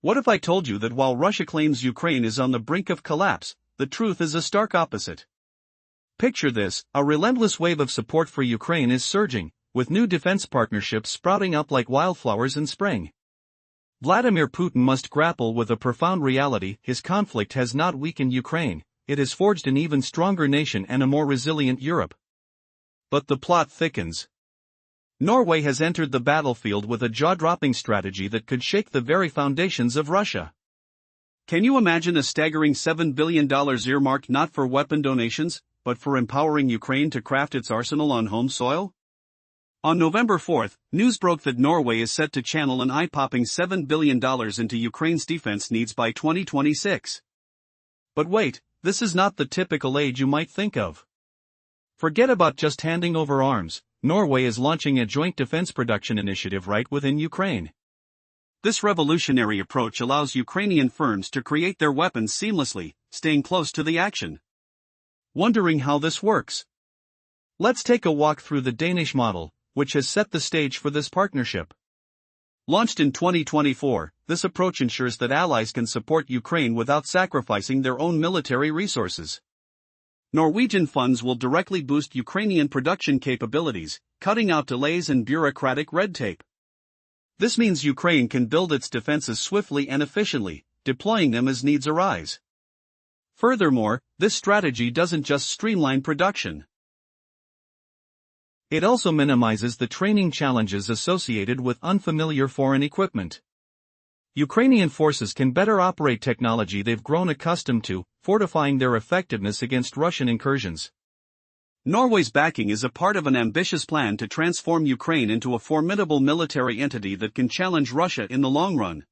What if I told you that while Russia claims Ukraine is on the brink of collapse, the truth is a stark opposite? Picture this: a relentless wave of support for Ukraine is surging, with new defense partnerships sprouting up like wildflowers in spring. Vladimir Putin must grapple with a profound reality: his conflict has not weakened Ukraine, it has forged an even stronger nation and a more resilient Europe. But the plot thickens. Norway has entered the battlefield with a jaw-dropping strategy that could shake the very foundations of Russia. Can you imagine a staggering $7 billion earmarked not for weapon donations, but for empowering Ukraine to craft its arsenal on home soil? On November 4, news broke that Norway is set to channel an eye-popping $7 billion into Ukraine's defense needs by 2026. But wait, this is not the typical aid you might think of. Forget about just handing over arms. Norway is launching a joint defense production initiative right within Ukraine. This revolutionary approach allows Ukrainian firms to create their weapons seamlessly, staying close to the action. Wondering how this works? Let's take a walk through the Danish model, which has set the stage for this partnership. Launched in 2024, this approach ensures that allies can support Ukraine without sacrificing their own military resources. Norwegian funds will directly boost Ukrainian production capabilities, cutting out delays and bureaucratic red tape. This means Ukraine can build its defenses swiftly and efficiently, deploying them as needs arise. Furthermore, this strategy doesn't just streamline production. It also minimizes the training challenges associated with unfamiliar foreign equipment. Ukrainian forces can better operate technology they've grown accustomed to, fortifying their effectiveness against Russian incursions. Norway's backing is a part of an ambitious plan to transform Ukraine into a formidable military entity that can challenge Russia in the long run.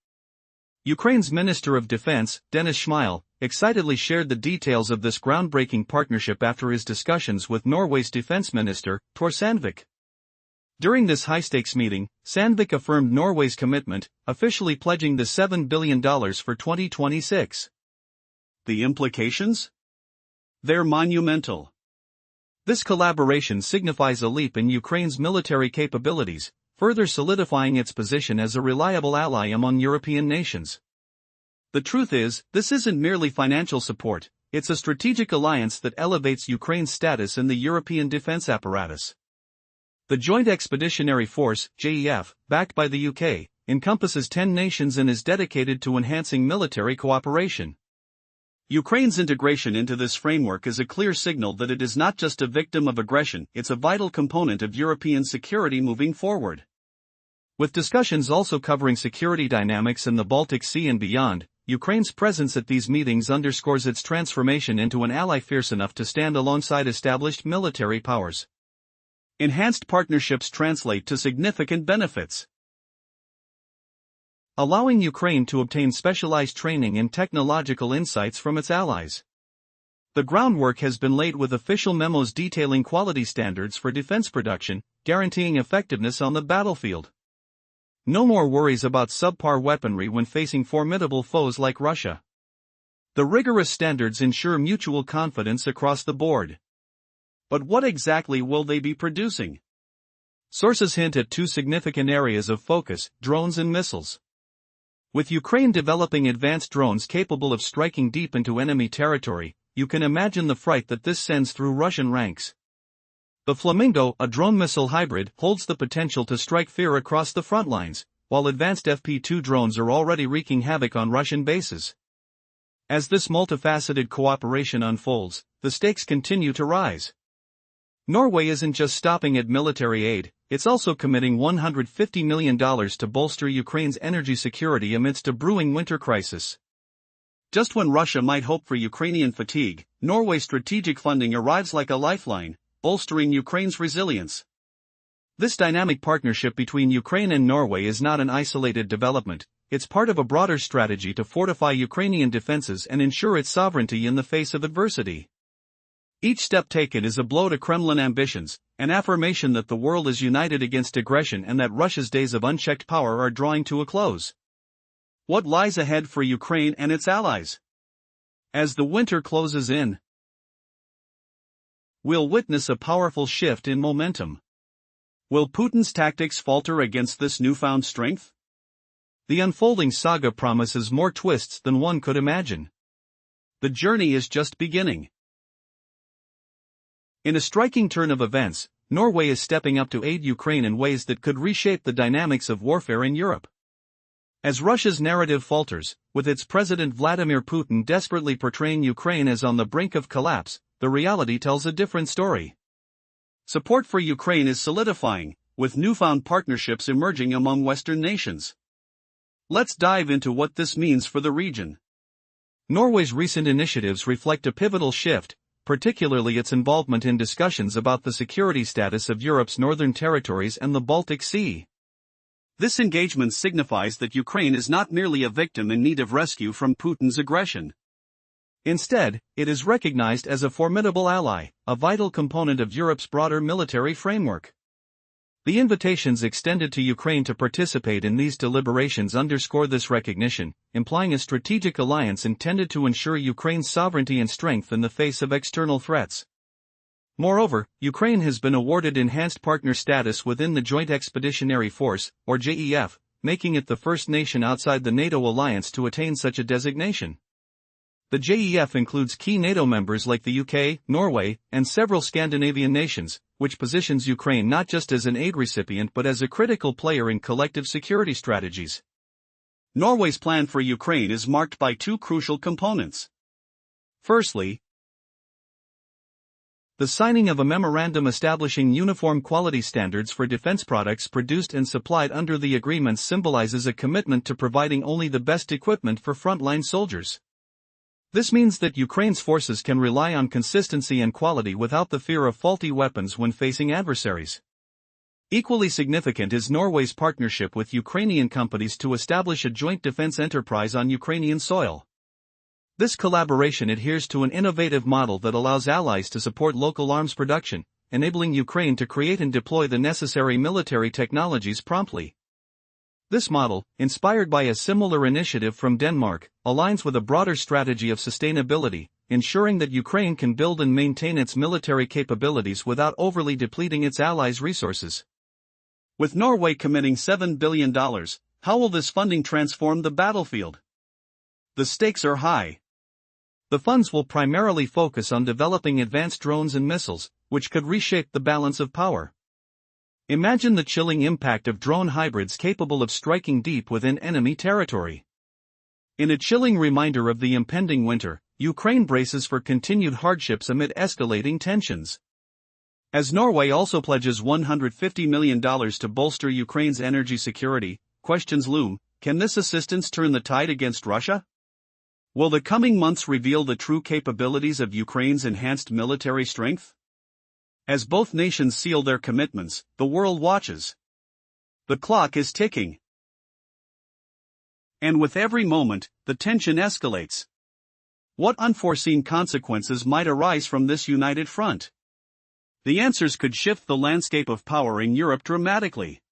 Ukraine's Minister of Defense, Denis Shmyhal, excitedly shared the details of this groundbreaking partnership after his discussions with Norway's Defense Minister, Tor Sandvik. During this high-stakes meeting, Sandvik affirmed Norway's commitment, officially pledging the $7 billion for 2026. The implications? They're monumental. This collaboration signifies a leap in Ukraine's military capabilities, further solidifying its position as a reliable ally among European nations. The truth is, this isn't merely financial support, it's a strategic alliance that elevates Ukraine's status in the European defense apparatus. The Joint Expeditionary Force, JEF, backed by the UK, encompasses 10 nations and is dedicated to enhancing military cooperation. Ukraine's integration into this framework is a clear signal that it is not just a victim of aggression, it's a vital component of European security moving forward. With discussions also covering security dynamics in the Baltic Sea and beyond, Ukraine's presence at these meetings underscores its transformation into an ally fierce enough to stand alongside established military powers. Enhanced partnerships translate to significant benefits, allowing Ukraine to obtain specialized training and technological insights from its allies. The groundwork has been laid with official memos detailing quality standards for defense production, guaranteeing effectiveness on the battlefield. No more worries about subpar weaponry when facing formidable foes like Russia. The rigorous standards ensure mutual confidence across the board. But what exactly will they be producing? Sources hint at two significant areas of focus: drones and missiles. With Ukraine developing advanced drones capable of striking deep into enemy territory, you can imagine the fright that this sends through Russian ranks. The Flamingo, a drone missile hybrid, holds the potential to strike fear across the front lines, while advanced FP2 drones are already wreaking havoc on Russian bases. As this multifaceted cooperation unfolds, the stakes continue to rise. Norway isn't just stopping at military aid, it's also committing $150 million to bolster Ukraine's energy security amidst a brewing winter crisis. Just when Russia might hope for Ukrainian fatigue, Norway's strategic funding arrives like a lifeline, bolstering Ukraine's resilience. This dynamic partnership between Ukraine and Norway is not an isolated development, it's part of a broader strategy to fortify Ukrainian defenses and ensure its sovereignty in the face of adversity. Each step taken is a blow to Kremlin ambitions, an affirmation that the world is united against aggression and that Russia's days of unchecked power are drawing to a close. What lies ahead for Ukraine and its allies? As the winter closes in, we'll witness a powerful shift in momentum. Will Putin's tactics falter against this newfound strength? The unfolding saga promises more twists than one could imagine. The journey is just beginning. In a striking turn of events, Norway is stepping up to aid Ukraine in ways that could reshape the dynamics of warfare in Europe. As Russia's narrative falters, with its President Vladimir Putin desperately portraying Ukraine as on the brink of collapse, the reality tells a different story. Support for Ukraine is solidifying, with newfound partnerships emerging among Western nations. Let's dive into what this means for the region. Norway's recent initiatives reflect a pivotal shift, particularly its involvement in discussions about the security status of Europe's northern territories and the Baltic Sea. This engagement signifies that Ukraine is not merely a victim in need of rescue from Putin's aggression. Instead, it is recognized as a formidable ally, a vital component of Europe's broader military framework. The invitations extended to Ukraine to participate in these deliberations underscore this recognition, implying a strategic alliance intended to ensure Ukraine's sovereignty and strength in the face of external threats. Moreover, Ukraine has been awarded enhanced partner status within the Joint Expeditionary Force, or JEF, making it the first nation outside the NATO alliance to attain such a designation. The JEF includes key NATO members like the UK, Norway, and several Scandinavian nations, which positions Ukraine not just as an aid recipient but as a critical player in collective security strategies. Norway's plan for Ukraine is marked by two crucial components. Firstly, the signing of a memorandum establishing uniform quality standards for defense products produced and supplied under the agreement symbolizes a commitment to providing only the best equipment for frontline soldiers. This means that Ukraine's forces can rely on consistency and quality without the fear of faulty weapons when facing adversaries. Equally significant is Norway's partnership with Ukrainian companies to establish a joint defense enterprise on Ukrainian soil. This collaboration adheres to an innovative model that allows allies to support local arms production, enabling Ukraine to create and deploy the necessary military technologies promptly. This model, inspired by a similar initiative from Denmark, aligns with a broader strategy of sustainability, ensuring that Ukraine can build and maintain its military capabilities without overly depleting its allies' resources. With Norway committing $7 billion, how will this funding transform the battlefield? The stakes are high. The funds will primarily focus on developing advanced drones and missiles, which could reshape the balance of power. Imagine the chilling impact of drone hybrids capable of striking deep within enemy territory. In a chilling reminder of the impending winter, Ukraine braces for continued hardships amid escalating tensions. As Norway also pledges $150 million to bolster Ukraine's energy security, questions loom: can this assistance turn the tide against Russia? Will the coming months reveal the true capabilities of Ukraine's enhanced military strength? As both nations seal their commitments, the world watches. The clock is ticking. And with every moment, the tension escalates. What unforeseen consequences might arise from this united front? The answers could shift the landscape of power in Europe dramatically.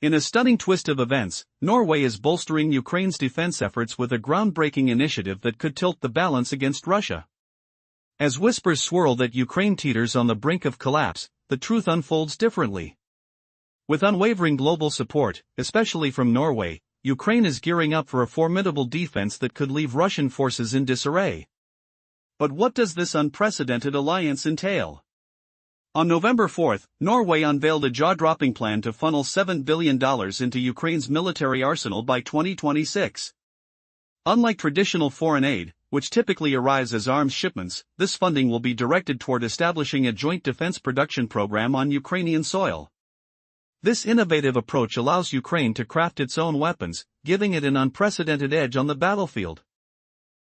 In a stunning twist of events, Norway is bolstering Ukraine's defense efforts with a groundbreaking initiative that could tilt the balance against Russia. As whispers swirl that Ukraine teeters on the brink of collapse, the truth unfolds differently. With unwavering global support, especially from Norway, Ukraine is gearing up for a formidable defense that could leave Russian forces in disarray. But what does this unprecedented alliance entail? On November 4, Norway unveiled a jaw-dropping plan to funnel $7 billion into Ukraine's military arsenal by 2026. Unlike traditional foreign aid, which typically arrives as arms shipments, this funding will be directed toward establishing a joint defense production program on Ukrainian soil. This innovative approach allows Ukraine to craft its own weapons, giving it an unprecedented edge on the battlefield.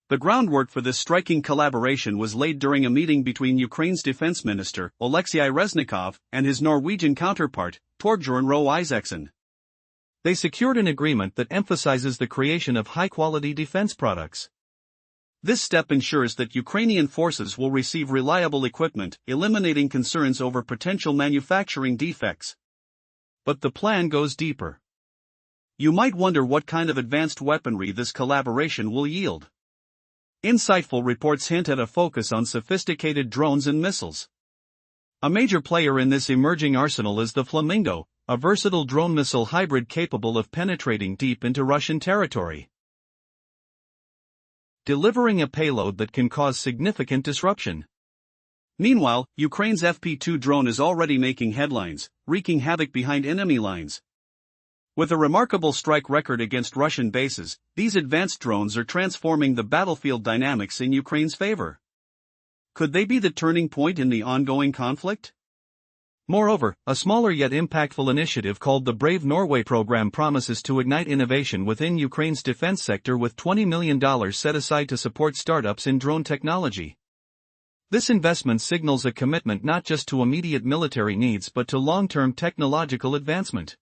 The groundwork for this striking collaboration was laid during a meeting between Ukraine's defense minister, Oleksiy Reznikov, and his Norwegian counterpart, Torbjørn Røe Isaksen. They secured an agreement that emphasizes the creation of high-quality defense products. This step ensures that Ukrainian forces will receive reliable equipment, eliminating concerns over potential manufacturing defects. But the plan goes deeper. You might wonder what kind of advanced weaponry this collaboration will yield. Insightful reports hint at a focus on sophisticated drones and missiles. A major player in this emerging arsenal is the Flamingo, a versatile drone missile hybrid capable of penetrating deep into Russian territory, delivering a payload that can cause significant disruption. Meanwhile, Ukraine's FP2 drone is already making headlines, wreaking havoc behind enemy lines. With a remarkable strike record against Russian bases, these advanced drones are transforming the battlefield dynamics in Ukraine's favor. Could they be the turning point in the ongoing conflict? Moreover, a smaller yet impactful initiative called the Brave Norway program promises to ignite innovation within Ukraine's defense sector with $20 million set aside to support startups in drone technology. This investment signals a commitment not just to immediate military needs but to long-term technological advancement.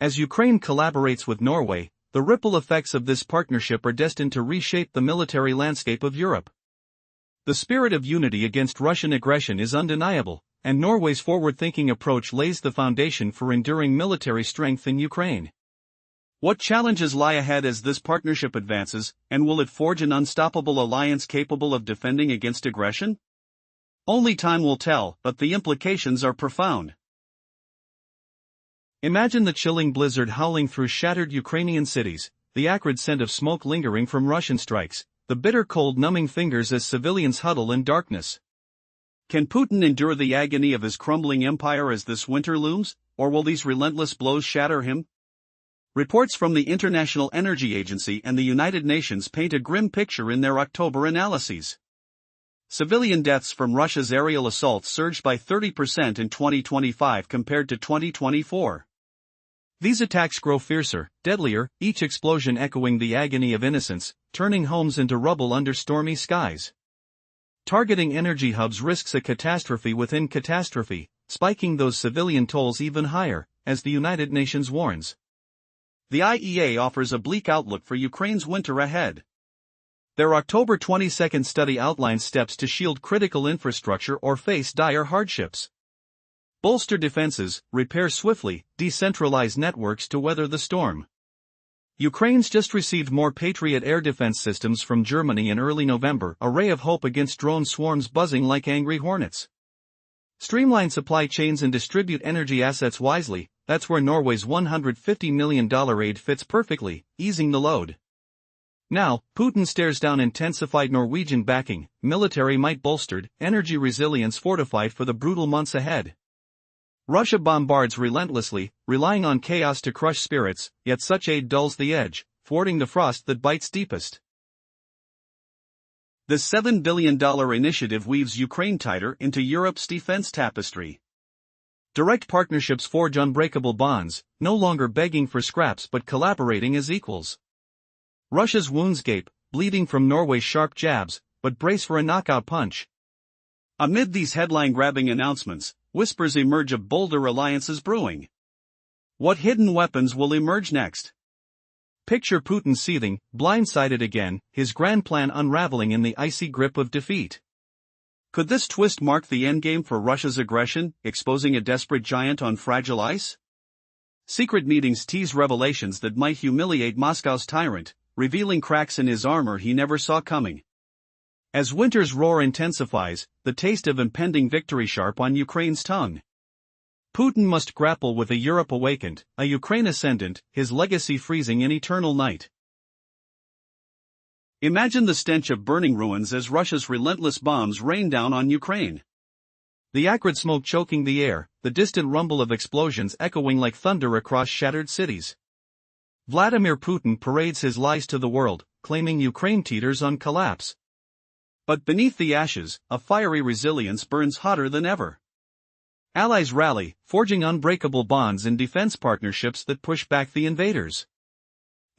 As Ukraine collaborates with Norway, the ripple effects of this partnership are destined to reshape the military landscape of Europe. The spirit of unity against Russian aggression is undeniable, and Norway's forward-thinking approach lays the foundation for enduring military strength in Ukraine. What challenges lie ahead as this partnership advances, and will it forge an unstoppable alliance capable of defending against aggression? Only time will tell, but the implications are profound. Imagine the chilling blizzard howling through shattered Ukrainian cities, the acrid scent of smoke lingering from Russian strikes, the bitter cold numbing fingers as civilians huddle in darkness. Can Putin endure the agony of his crumbling empire as this winter looms, or will these relentless blows shatter him? Reports from the International Energy Agency and the United Nations paint a grim picture in their October analyses. Civilian deaths from Russia's aerial assaults surged by 30% in 2025 compared to 2024. These attacks grow fiercer, deadlier, each explosion echoing the agony of innocents, turning homes into rubble under stormy skies. Targeting energy hubs risks a catastrophe within catastrophe, spiking those civilian tolls even higher, as the United Nations warns. The IEA offers a bleak outlook for Ukraine's winter ahead. Their October 22 study outlines steps to shield critical infrastructure or face dire hardships. Bolster defenses, repair swiftly, decentralize networks to weather the storm. Ukraine's just received more Patriot air defense systems from Germany in early November, a ray of hope against drone swarms buzzing like angry hornets. Streamline supply chains and distribute energy assets wisely, that's where Norway's $150 million aid fits perfectly, easing the load. Now, Putin stares down intensified Norwegian backing, military might bolstered, energy resilience fortified for the brutal months ahead. Russia bombards relentlessly, relying on chaos to crush spirits, yet such aid dulls the edge, thwarting the frost that bites deepest. This $7 billion initiative weaves Ukraine tighter into Europe's defense tapestry. Direct partnerships forge unbreakable bonds, no longer begging for scraps but collaborating as equals. Russia's wounds gape, bleeding from Norway's sharp jabs, but brace for a knockout punch. Amid these headline-grabbing announcements, whispers emerge of bolder alliances brewing. What hidden weapons will emerge next? Picture Putin seething, blindsided again, his grand plan unraveling in the icy grip of defeat. Could this twist mark the endgame for Russia's aggression, exposing a desperate giant on fragile ice? Secret meetings tease revelations that might humiliate Moscow's tyrant, revealing cracks in his armor he never saw coming. As winter's roar intensifies, the taste of impending victory sharp on Ukraine's tongue. Putin must grapple with a Europe awakened, a Ukraine ascendant, his legacy freezing in eternal night. Imagine the stench of burning ruins as Russia's relentless bombs rain down on Ukraine. The acrid smoke choking the air, the distant rumble of explosions echoing like thunder across shattered cities. Vladimir Putin parades his lies to the world, claiming Ukraine teeters on collapse. But beneath the ashes, a fiery resilience burns hotter than ever. Allies rally, forging unbreakable bonds and defense partnerships that push back the invaders.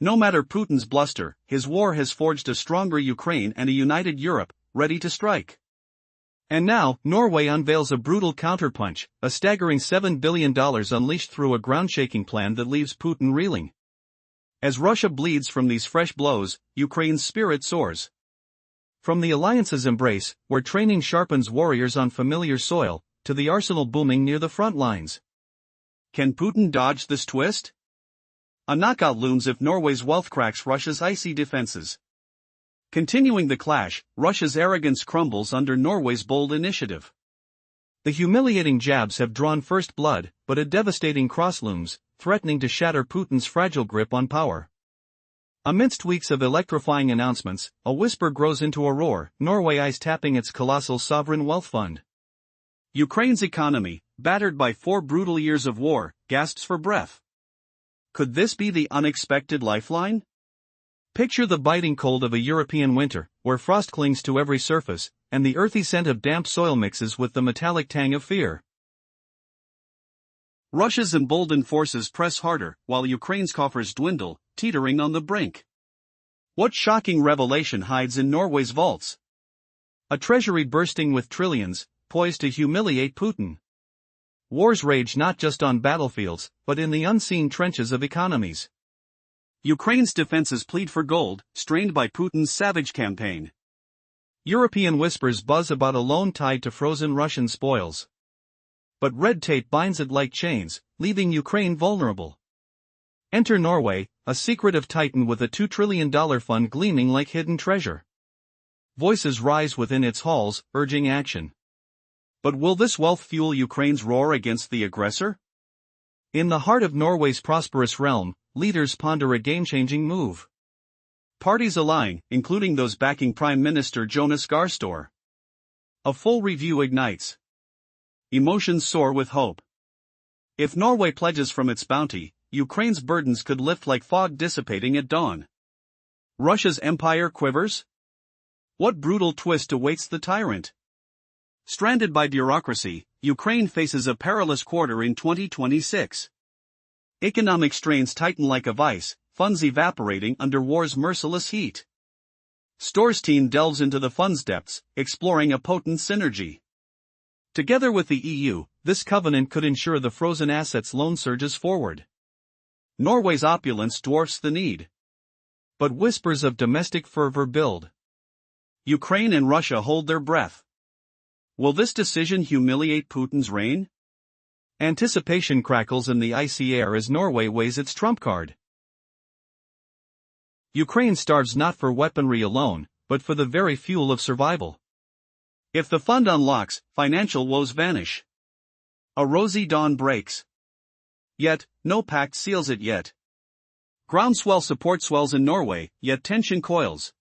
No matter Putin's bluster, his war has forged a stronger Ukraine and a united Europe, ready to strike. And now, Norway unveils a brutal counterpunch, a staggering $7 billion unleashed through a ground-shaking plan that leaves Putin reeling. As Russia bleeds from these fresh blows, Ukraine's spirit soars. From the alliance's embrace, where training sharpens warriors on familiar soil, to the arsenal booming near the front lines. Can Putin dodge this twist? A knockout looms if Norway's wealth cracks Russia's icy defenses. Continuing the clash, Russia's arrogance crumbles under Norway's bold initiative. The humiliating jabs have drawn first blood, but a devastating cross looms, threatening to shatter Putin's fragile grip on power. Amidst weeks of electrifying announcements, a whisper grows into a roar: Norway is tapping its colossal sovereign wealth fund. Ukraine's economy, battered by 4 brutal years of war, gasps for breath. Could this be the unexpected lifeline? Picture the biting cold of a European winter, where frost clings to every surface, and the earthy scent of damp soil mixes with the metallic tang of fear. Russia's emboldened forces press harder, while Ukraine's coffers dwindle, teetering on the brink. What shocking revelation hides in Norway's vaults? A treasury bursting with trillions, poised to humiliate Putin. Wars rage not just on battlefields, but in the unseen trenches of economies. Ukraine's defenses plead for gold, strained by Putin's savage campaign. European whispers buzz about a loan tied to frozen Russian spoils. But red tape binds it like chains, leaving Ukraine vulnerable. Enter Norway, a secretive titan with a $2 trillion fund gleaming like hidden treasure. Voices rise within its halls, urging action. But will this wealth fuel Ukraine's roar against the aggressor? In the heart of Norway's prosperous realm, leaders ponder a game-changing move. Parties align, including those backing Prime Minister Jonas Gahr Støre. A full review ignites. Emotions soar with hope. If Norway pledges from its bounty, Ukraine's burdens could lift like fog dissipating at dawn. Russia's empire quivers? What brutal twist awaits the tyrant? Stranded by bureaucracy, Ukraine faces a perilous quarter in 2026. Economic strains tighten like a vice, funds evaporating under war's merciless heat. Store's team delves into the fund's depths, exploring a potent synergy. Together with the EU, this covenant could ensure the frozen assets' loan surges forward. Norway's opulence dwarfs the need. But whispers of domestic fervor build. Ukraine and Russia hold their breath. Will this decision humiliate Putin's reign? Anticipation crackles in the icy air as Norway weighs its trump card. Ukraine starves not for weaponry alone, but for the very fuel of survival. If the fund unlocks, financial woes vanish. A rosy dawn breaks. Yet, no pact seals it yet. Groundswell support swells in Norway, yet tension coils.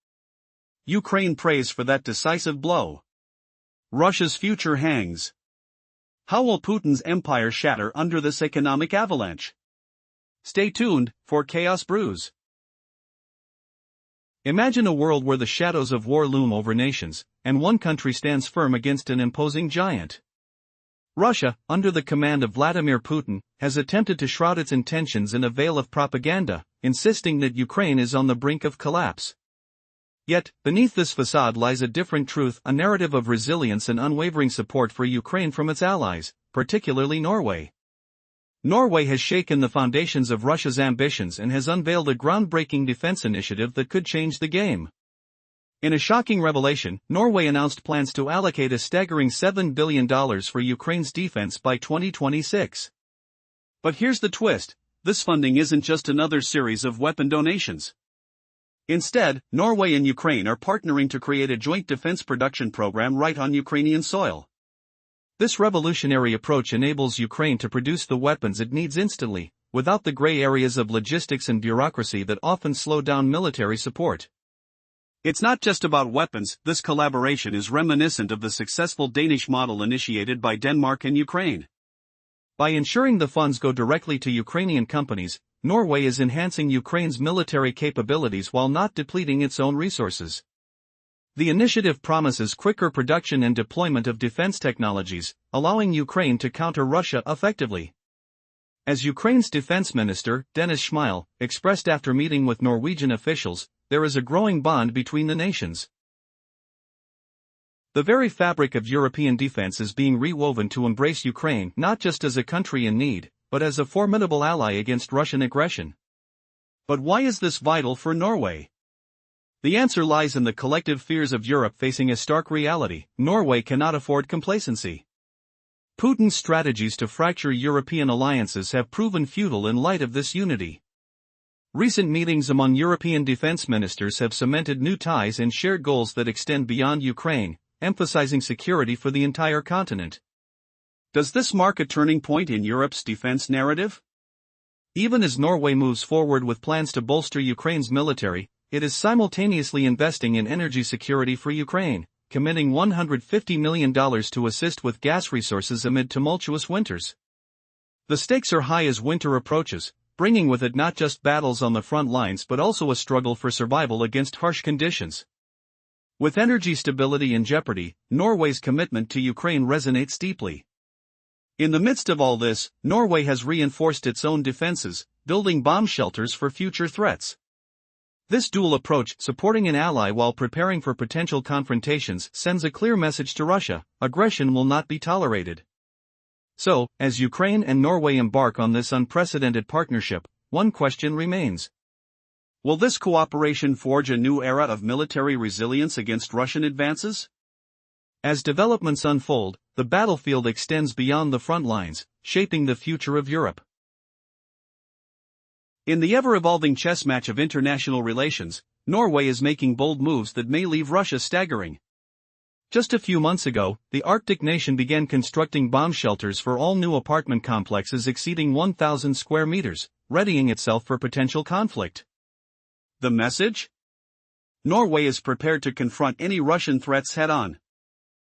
Ukraine prays for that decisive blow. Russia's future hangs. How will Putin's empire shatter under this economic avalanche? Stay tuned, for chaos brews. Imagine a world where the shadows of war loom over nations, and one country stands firm against an imposing giant. Russia, under the command of Vladimir Putin, has attempted to shroud its intentions in a veil of propaganda, insisting that Ukraine is on the brink of collapse. Yet, beneath this facade lies a different truth, a narrative of resilience and unwavering support for Ukraine from its allies, particularly Norway. Norway has shaken the foundations of Russia's ambitions and has unveiled a groundbreaking defense initiative that could change the game. In a shocking revelation, Norway announced plans to allocate a staggering $7 billion for Ukraine's defense by 2026. But here's the twist: this funding isn't just another series of weapon donations. Instead, Norway and Ukraine are partnering to create a joint defense production program right on Ukrainian soil. This revolutionary approach enables Ukraine to produce the weapons it needs instantly, without the gray areas of logistics and bureaucracy that often slow down military support. It's not just about weapons. This collaboration is reminiscent of the successful Danish model initiated by Denmark and Ukraine. By ensuring the funds go directly to Ukrainian companies, Norway is enhancing Ukraine's military capabilities while not depleting its own resources. The initiative promises quicker production and deployment of defense technologies, allowing Ukraine to counter Russia effectively. As Ukraine's defense minister, Dennis Schmyhal, expressed after meeting with Norwegian officials, there is a growing bond between the nations. The very fabric of European defense is being rewoven to embrace Ukraine not just as a country in need, but as a formidable ally against Russian aggression. But why is this vital for Norway? The answer lies in the collective fears of Europe facing a stark reality: Norway cannot afford complacency. Putin's strategies to fracture European alliances have proven futile in light of this unity. Recent meetings among European defense ministers have cemented new ties and shared goals that extend beyond Ukraine, emphasizing security for the entire continent. Does this mark a turning point in Europe's defense narrative? Even as Norway moves forward with plans to bolster Ukraine's military, it is simultaneously investing in energy security for Ukraine, committing $150 million to assist with gas resources amid tumultuous winters. The stakes are high as winter approaches, bringing with it not just battles on the front lines but also a struggle for survival against harsh conditions. With energy stability in jeopardy, Norway's commitment to Ukraine resonates deeply. In the midst of all this, Norway has reinforced its own defenses, building bomb shelters for future threats. This dual approach, supporting an ally while preparing for potential confrontations, sends a clear message to Russia: aggression will not be tolerated. So, as Ukraine and Norway embark on this unprecedented partnership, one question remains. Will this cooperation forge a new era of military resilience against Russian advances? As developments unfold, the battlefield extends beyond the front lines, shaping the future of Europe. In the ever-evolving chess match of international relations, Norway is making bold moves that may leave Russia staggering. Just a few months ago, the Arctic nation began constructing bomb shelters for all new apartment complexes exceeding 1,000 square meters, readying itself for potential conflict. The message? Norway is prepared to confront any Russian threats head-on.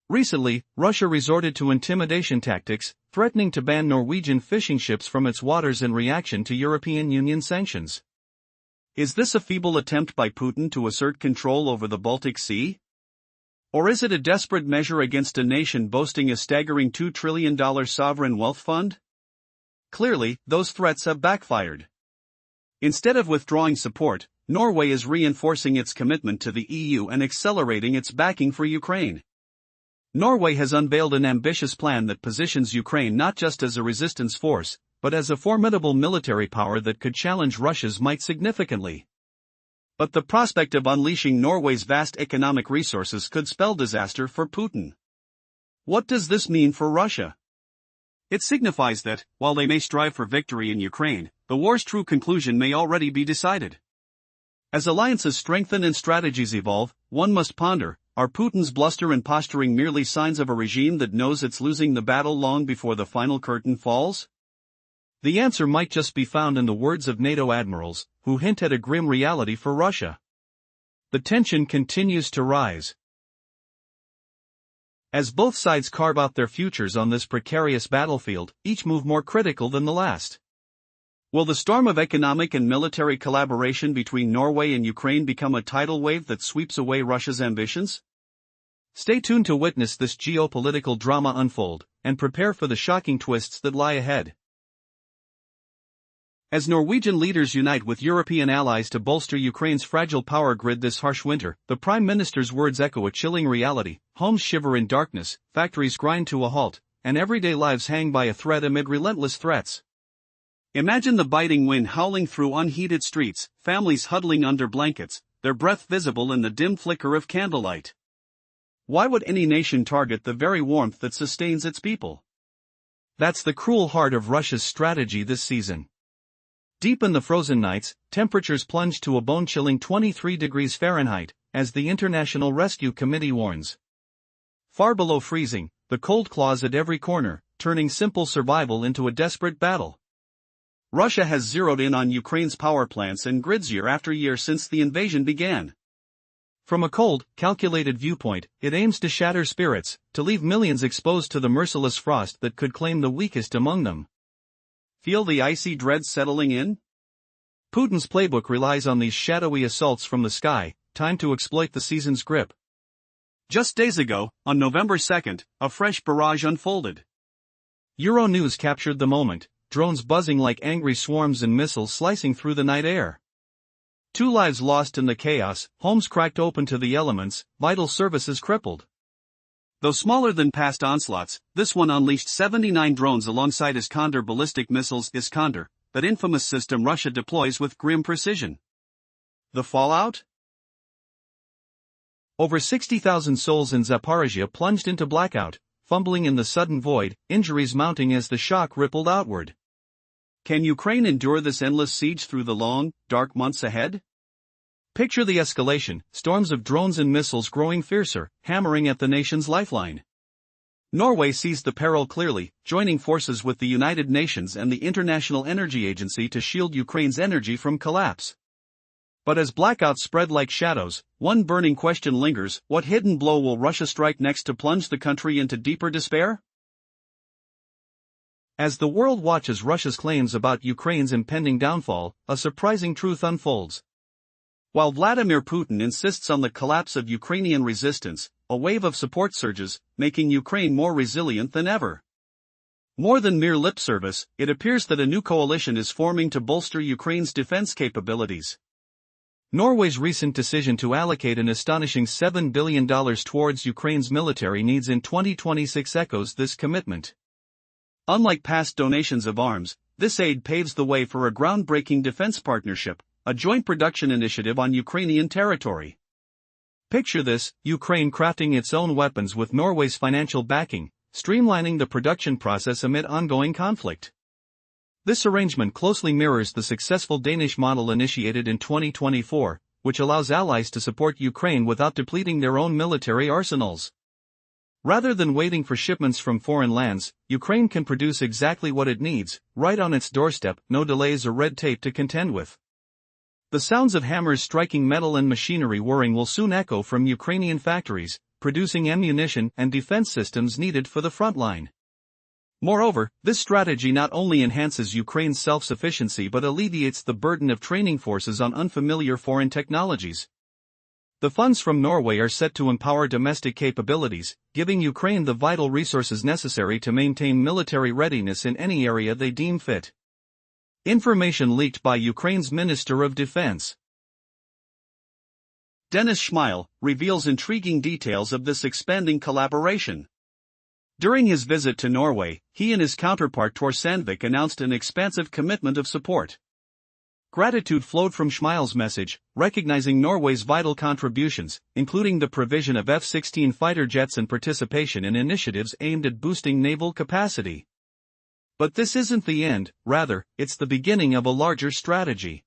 Recently, Russia resorted to intimidation tactics, threatening to ban Norwegian fishing ships from its waters in reaction to European Union sanctions. Is this a feeble attempt by Putin to assert control over the Baltic Sea? Or is it a desperate measure against a nation boasting a staggering $2 trillion sovereign wealth fund? Clearly, those threats have backfired. Instead of withdrawing support, Norway is reinforcing its commitment to the EU and accelerating its backing for Ukraine. Norway has unveiled an ambitious plan that positions Ukraine not just as a resistance force, but as a formidable military power that could challenge Russia's might significantly. But the prospect of unleashing Norway's vast economic resources could spell disaster for Putin. What does this mean for Russia? It signifies that, while they may strive for victory in Ukraine, the war's true conclusion may already be decided. As alliances strengthen and strategies evolve, one must ponder: are Putin's bluster and posturing merely signs of a regime that knows it's losing the battle long before the final curtain falls? The answer might just be found in the words of NATO admirals, who hint at a grim reality for Russia. The tension continues to rise. As both sides carve out their futures on this precarious battlefield, each move more critical than the last. Will the storm of economic and military collaboration between Norway and Ukraine become a tidal wave that sweeps away Russia's ambitions? Stay tuned to witness this geopolitical drama unfold, and prepare for the shocking twists that lie ahead. As Norwegian leaders unite with European allies to bolster Ukraine's fragile power grid this harsh winter, the Prime Minister's words echo a chilling reality: homes shiver in darkness, factories grind to a halt, and everyday lives hang by a thread amid relentless threats. Imagine the biting wind howling through unheated streets, families huddling under blankets, their breath visible in the dim flicker of candlelight. Why would any nation target the very warmth that sustains its people? That's the cruel heart of Russia's strategy this season. Deep in the frozen nights, temperatures plunge to a bone-chilling 23 degrees Fahrenheit, as the International Rescue Committee warns. Far below freezing, the cold claws at every corner, turning simple survival into a desperate battle. Russia has zeroed in on Ukraine's power plants and grids year after year since the invasion began. From a cold, calculated viewpoint, it aims to shatter spirits, to leave millions exposed to the merciless frost that could claim the weakest among them. Feel the icy dread settling in? Putin's playbook relies on these shadowy assaults from the sky, timed to exploit the season's grip. Just days ago, on November 2nd, a fresh barrage unfolded. Euronews captured the moment, drones buzzing like angry swarms and missiles slicing through the night air. 2 lives lost in the chaos, homes cracked open to the elements, vital services crippled. Though smaller than past onslaughts, this one unleashed 79 drones alongside Iskander ballistic missiles Iskander, that infamous system Russia deploys with grim precision. The fallout? Over 60,000 souls in Zaporizhia plunged into blackout, fumbling in the sudden void, injuries mounting as the shock rippled outward. Can Ukraine endure this endless siege through the long, dark months ahead? Picture the escalation, storms of drones and missiles growing fiercer, hammering at the nation's lifeline. Norway sees the peril clearly, joining forces with the United Nations and the International Energy Agency to shield Ukraine's energy from collapse. But as blackouts spread like shadows, one burning question lingers: what hidden blow will Russia strike next to plunge the country into deeper despair? As the world watches Russia's claims about Ukraine's impending downfall, a surprising truth unfolds. While Vladimir Putin insists on the collapse of Ukrainian resistance, a wave of support surges, making Ukraine more resilient than ever. More than mere lip service, it appears that a new coalition is forming to bolster Ukraine's defense capabilities. Norway's recent decision to allocate an astonishing $7 billion towards Ukraine's military needs in 2026 echoes this commitment. Unlike past donations of arms, this aid paves the way for a groundbreaking defense partnership, a joint production initiative on Ukrainian territory. Picture this: Ukraine crafting its own weapons with Norway's financial backing, streamlining the production process amid ongoing conflict. This arrangement closely mirrors the successful Danish model initiated in 2024, which allows allies to support Ukraine without depleting their own military arsenals. Rather than waiting for shipments from foreign lands, Ukraine can produce exactly what it needs, right on its doorstep, no delays or red tape to contend with. The sounds of hammers striking metal and machinery whirring will soon echo from Ukrainian factories, producing ammunition and defense systems needed for the front line. Moreover, this strategy not only enhances Ukraine's self-sufficiency but alleviates the burden of training forces on unfamiliar foreign technologies. The funds from Norway are set to empower domestic capabilities, giving Ukraine the vital resources necessary to maintain military readiness in any area they deem fit. Information leaked by Ukraine's Minister of Defense. Denis Shmyhal reveals intriguing details of this expanding collaboration. During his visit to Norway, he and his counterpart Tor Sandvik announced an expansive commitment of support. Gratitude flowed from Shmyhal's message, recognizing Norway's vital contributions, including the provision of F-16 fighter jets and participation in initiatives aimed at boosting naval capacity. But this isn't the end, rather, it's the beginning of a larger strategy.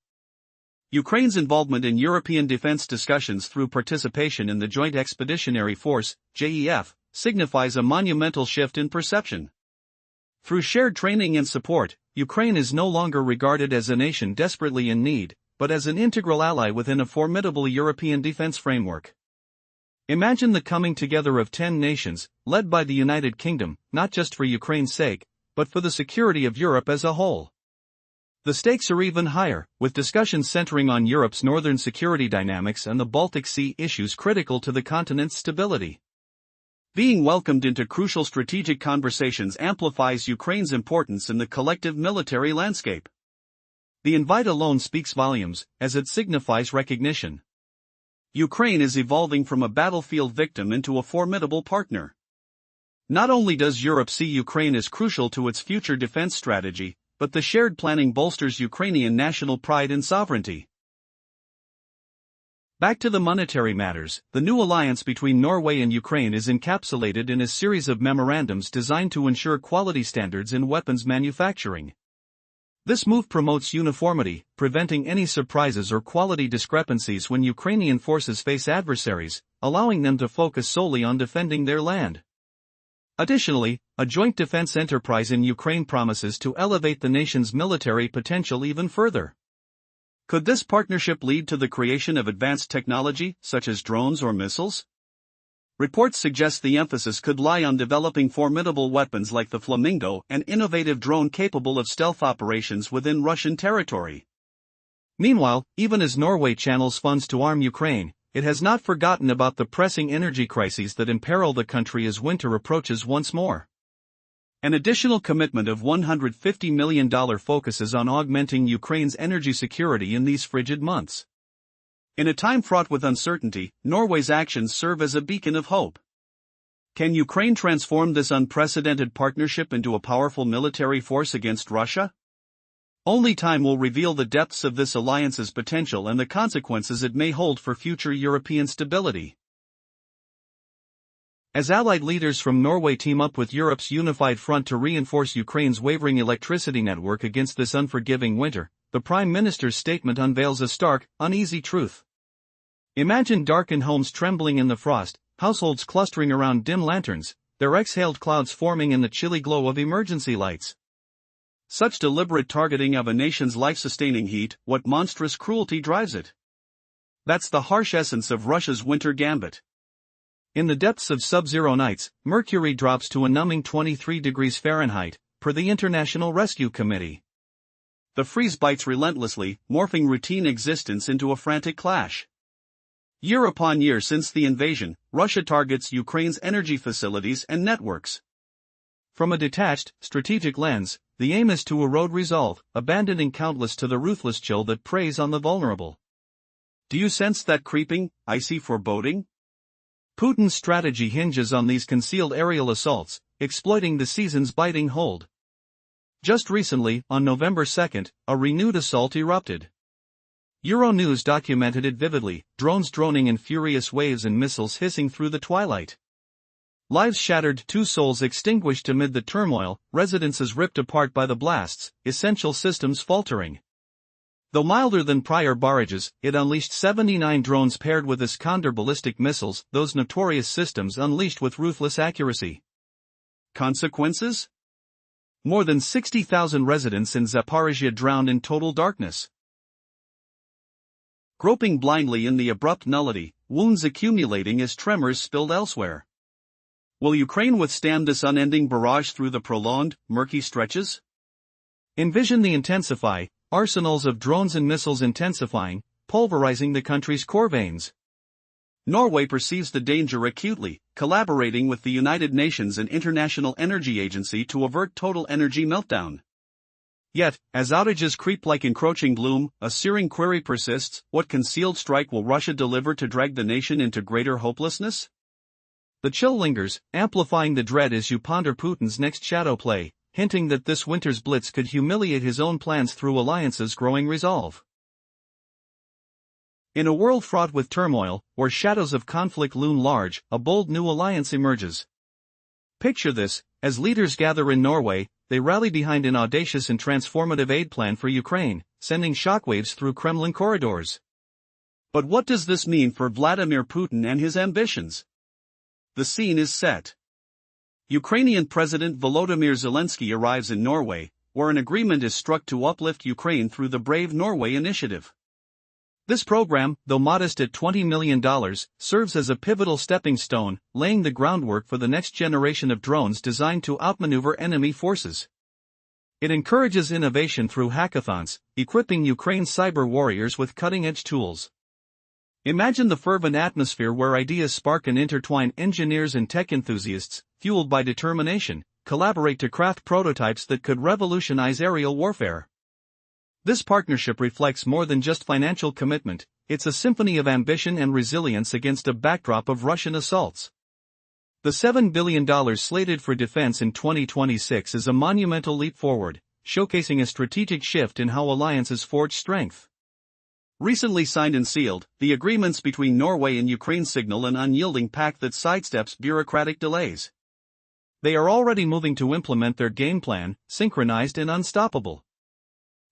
Ukraine's involvement in European defense discussions through participation in the Joint Expeditionary Force, JEF, signifies a monumental shift in perception. Through shared training and support, Ukraine is no longer regarded as a nation desperately in need, but as an integral ally within a formidable European defense framework. Imagine the coming together of 10 nations, led by the United Kingdom, not just for Ukraine's sake, but for the security of Europe as a whole. The stakes are even higher, with discussions centering on Europe's northern security dynamics and the Baltic Sea issues critical to the continent's stability. Being welcomed into crucial strategic conversations amplifies Ukraine's importance in the collective military landscape. The invite alone speaks volumes, as it signifies recognition. Ukraine is evolving from a battlefield victim into a formidable partner. Not only does Europe see Ukraine as crucial to its future defense strategy, but the shared planning bolsters Ukrainian national pride and sovereignty. Back to the monetary matters, the new alliance between Norway and Ukraine is encapsulated in a series of memorandums designed to ensure quality standards in weapons manufacturing. This move promotes uniformity, preventing any surprises or quality discrepancies when Ukrainian forces face adversaries, allowing them to focus solely on defending their land. Additionally, a joint defense enterprise in Ukraine promises to elevate the nation's military potential even further. Could this partnership lead to the creation of advanced technology, such as drones or missiles? Reports suggest the emphasis could lie on developing formidable weapons like the Flamingo, an innovative drone capable of stealth operations within Russian territory. Meanwhile, even as Norway channels funds to arm Ukraine, it has not forgotten about the pressing energy crises that imperil the country as winter approaches once more. An additional commitment of $150 million focuses on augmenting Ukraine's energy security in these frigid months. In a time fraught with uncertainty, Norway's actions serve as a beacon of hope. Can Ukraine transform this unprecedented partnership into a powerful military force against Russia? Only time will reveal the depths of this alliance's potential and the consequences it may hold for future European stability. As allied leaders from Norway team up with Europe's unified front to reinforce Ukraine's wavering electricity network against this unforgiving winter, the Prime Minister's statement unveils a stark, uneasy truth. Imagine darkened homes trembling in the frost, households clustering around dim lanterns, their exhaled clouds forming in the chilly glow of emergency lights. Such deliberate targeting of a nation's life-sustaining heat, what monstrous cruelty drives it? That's the harsh essence of Russia's winter gambit. In the depths of sub-zero nights, mercury drops to a numbing 23 degrees Fahrenheit, per the International Rescue Committee. The freeze bites relentlessly, morphing routine existence into a frantic clash. Year upon year since the invasion, Russia targets Ukraine's energy facilities and networks. From a detached, strategic lens, the aim is to erode resolve, abandoning countless to the ruthless chill that preys on the vulnerable. Do you sense that creeping, icy foreboding? Putin's strategy hinges on these concealed aerial assaults, exploiting the season's biting hold. Just recently, on November 2nd, a renewed assault erupted. Euronews documented it vividly, drones droning in furious waves and missiles hissing through the twilight. Lives shattered, 2 souls extinguished amid the turmoil, residences ripped apart by the blasts, essential systems faltering. Though milder than prior barrages, it unleashed 79 drones paired with Iskander ballistic missiles, those notorious systems unleashed with ruthless accuracy. Consequences? More than 60,000 residents in Zaporizhia drowned in total darkness. Groping blindly in the abrupt nullity, wounds accumulating as tremors spilled elsewhere. Will Ukraine withstand this unending barrage through the prolonged, murky stretches? Envision the intensify, arsenals of drones and missiles intensifying, pulverizing the country's core veins. Norway perceives the danger acutely, collaborating with the United Nations and International Energy Agency to avert total energy meltdown. Yet, as outages creep like encroaching gloom, a searing query persists: what concealed strike will Russia deliver to drag the nation into greater hopelessness? The chill lingers, amplifying the dread as you ponder Putin's next shadow play, hinting that this winter's blitz could humiliate his own plans through alliance's growing resolve. In a world fraught with turmoil, where shadows of conflict loom large, a bold new alliance emerges. Picture this: as leaders gather in Norway, they rally behind an audacious and transformative aid plan for Ukraine, sending shockwaves through Kremlin corridors. But what does this mean for Vladimir Putin and his ambitions? The scene is set. Ukrainian President Volodymyr Zelensky arrives in Norway, where an agreement is struck to uplift Ukraine through the Brave Norway initiative. This program, though modest at $20 million, serves as a pivotal stepping stone, laying the groundwork for the next generation of drones designed to outmaneuver enemy forces. It encourages innovation through hackathons, equipping Ukraine's cyber warriors with cutting-edge tools. Imagine the fervent atmosphere where ideas spark and intertwine. Engineers and tech enthusiasts, fueled by determination, collaborate to craft prototypes that could revolutionize aerial warfare. This partnership reflects more than just financial commitment, it's a symphony of ambition and resilience against a backdrop of Russian assaults. The $7 billion slated for defense in 2026 is a monumental leap forward, showcasing a strategic shift in how alliances forge strength. Recently signed and sealed, the agreements between Norway and Ukraine signal an unyielding pact that sidesteps bureaucratic delays. They are already moving to implement their game plan, synchronized and unstoppable.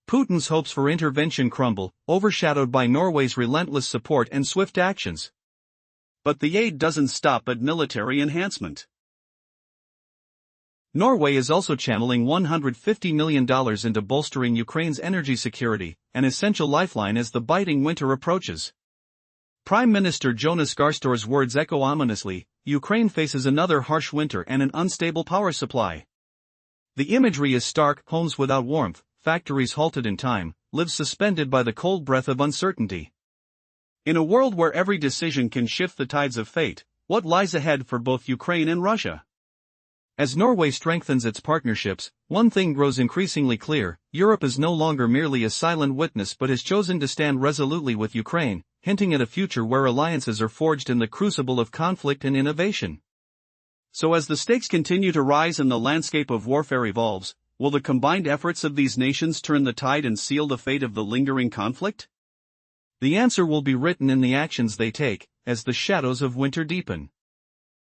Putin's hopes for intervention crumble, overshadowed by Norway's relentless support and swift actions. But the aid doesn't stop at military enhancement. Norway is also channeling $150 million into bolstering Ukraine's energy security, an essential lifeline as the biting winter approaches. Prime Minister Jonas Gahr Store's words echo ominously: Ukraine faces another harsh winter and an unstable power supply. The imagery is stark: homes without warmth, factories halted in time, lives suspended by the cold breath of uncertainty. In a world where every decision can shift the tides of fate, what lies ahead for both Ukraine and Russia? As Norway strengthens its partnerships, one thing grows increasingly clear: Europe is no longer merely a silent witness but has chosen to stand resolutely with Ukraine, hinting at a future where alliances are forged in the crucible of conflict and innovation. So as the stakes continue to rise and the landscape of warfare evolves, will the combined efforts of these nations turn the tide and seal the fate of the lingering conflict? The answer will be written in the actions they take, as the shadows of winter deepen.